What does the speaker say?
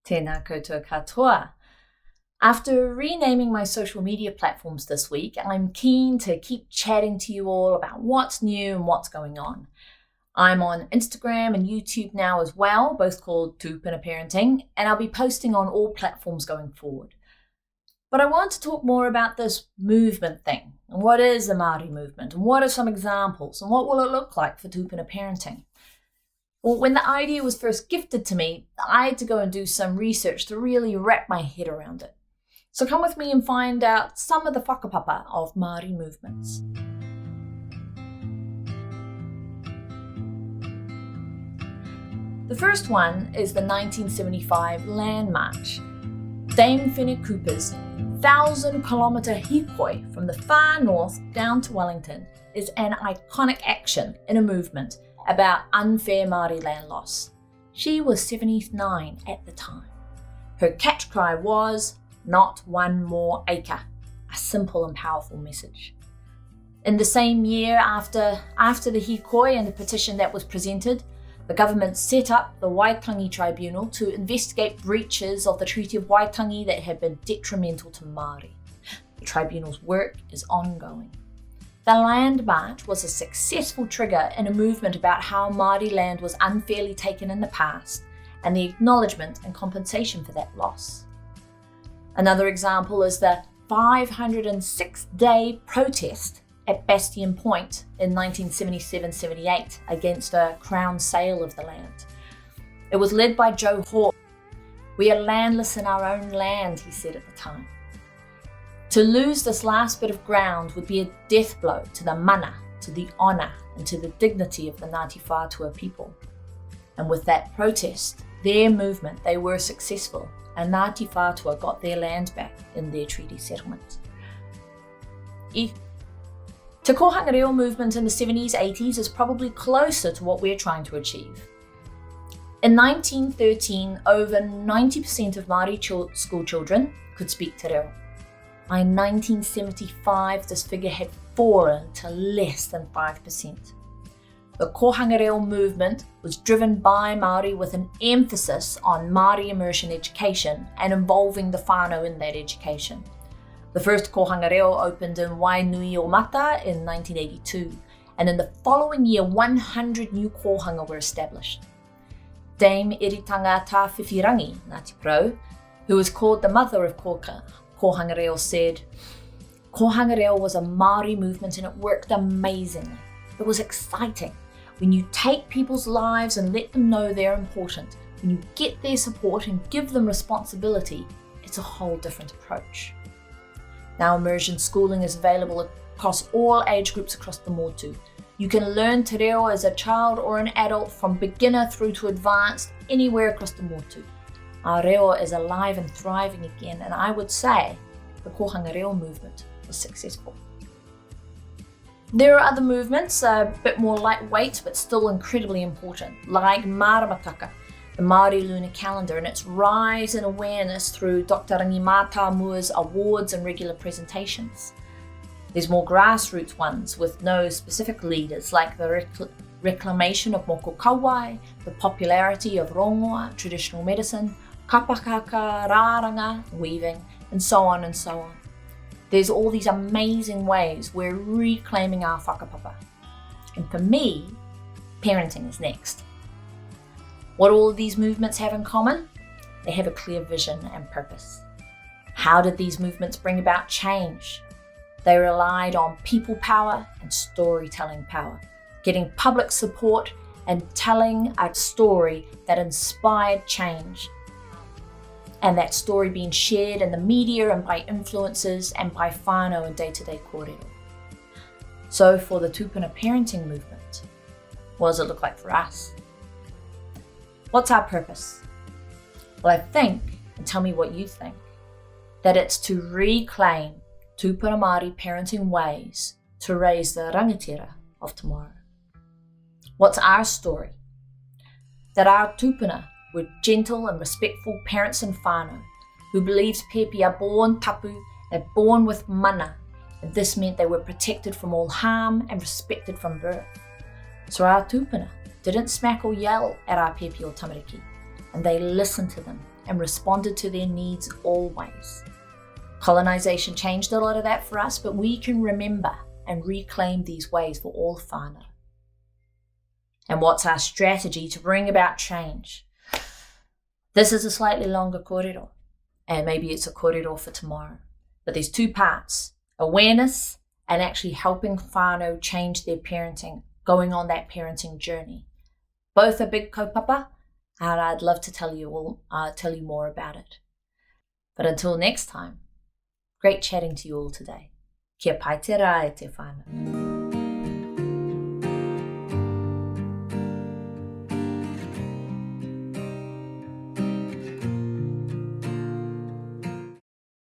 Tēnā koutou katoa. After renaming my social media platforms this week, I'm keen to keep chatting to you all about what's new and what's going on. I'm on Instagram and YouTube now as well, both called Tūpuna Parenting, and I'll be posting on all platforms going forward. But I want to talk more about this movement thing, and what is the Māori movement, and what are some examples, and what will it look like for Tūpuna Parenting? Well, when the idea was first gifted to me, I had to go and do some research to really wrap my head around it. So come with me and find out some of the whakapapa of Māori movements. The first one is the 1975 Land March. Dame Whene Cooper's 1,000-kilometre hikoi from the far north down to Wellington is an iconic action in a movement about unfair Māori land loss. She was 79 at the time. Her catch cry was, "Not one more acre," a simple and powerful message. In the same year after the hikoi and the petition that was presented, the government set up the Waitangi Tribunal to investigate breaches of the Treaty of Waitangi that had been detrimental to Māori. The tribunal's work is ongoing. The Land March was a successful trigger in a movement about how Māori land was unfairly taken in the past and the acknowledgement and compensation for that loss. Another example is the 506-day protest at Bastion Point in 1977-78 against a Crown sale of the land. It was led by Joe Hawke. "We are landless in our own land," he said at the time. To lose this last bit of ground would be a death blow to the mana, to the honour, and to the dignity of the Ngāti Whātua people. And with that protest, their movement, they were successful, and Ngāti Whātua got their land back in their treaty settlement. The Kohanga reo movement in the 70s, 80s is probably closer to what we're trying to achieve. In 1913, over 90% of Māori school children could speak te reo. By 1975, this figure had fallen to less than 5%. The Kohanga reo movement was driven by Māori with an emphasis on Māori immersion education and involving the whānau in that education. The first Kohanga reo opened in Waitangi in 1982, and in the following year, 100 new kohanga were established. Dame Eritanga Tāwhiwhirangi, Ngāti Pro, who was called the mother of Kohanga reo, said, "Kohanga reo was a Māori movement and it worked amazingly. It was exciting. When you take people's lives and let them know they're important, when you get their support and give them responsibility, it's a whole different approach." Now immersion schooling is available across all age groups across the motu. You can learn te reo as a child or an adult from beginner through to advanced anywhere across the motu. Our reo is alive and thriving again, and I would say the Kohanga reo movement was successful. There are other movements, a bit more lightweight but still incredibly important, like Maramataka, the Māori lunar calendar, and its rise in awareness through Dr. Rangi Mātāmua's awards and regular presentations. There's more grassroots ones with no specific leaders, like the reclamation of moko kauai, the popularity of rongoa, traditional medicine, kapakaka, rāranga, weaving, and so on and so on. There's all these amazing ways we're reclaiming our whakapapa. And for me, parenting is next. What all of these movements have in common? They have a clear vision and purpose. How did these movements bring about change? They relied on people power and storytelling power, getting public support and telling a story that inspired change. And that story being shared in the media and by influencers and by whānau and day-to-day kōrero. So for the Tūpuna Parenting movement, what does it look like for us? What's our purpose? Well, I think, and tell me what you think, that it's to reclaim Tūpuna Māori parenting ways to raise the rangatira of tomorrow. What's our story? That our tūpuna were gentle and respectful parents and whānau who believed pēpi are born tapu, they're born with mana, and this meant they were protected from all harm and respected from birth. So our tūpuna didn't smack or yell at our pēpi or tamariki, and they listened to them and responded to their needs always. Colonization changed a lot of that for us, but we can remember and reclaim these ways for all whānau. And what's our strategy to bring about change? This is a slightly longer kōrero, and maybe it's a kōrero for tomorrow. But there's two parts: awareness and actually helping whānau change their parenting, going on that parenting journey. Both are big kaupapa, and I'd love to tell you more about it. But until next time, great chatting to you all today. Kia pai te rā e te whānau.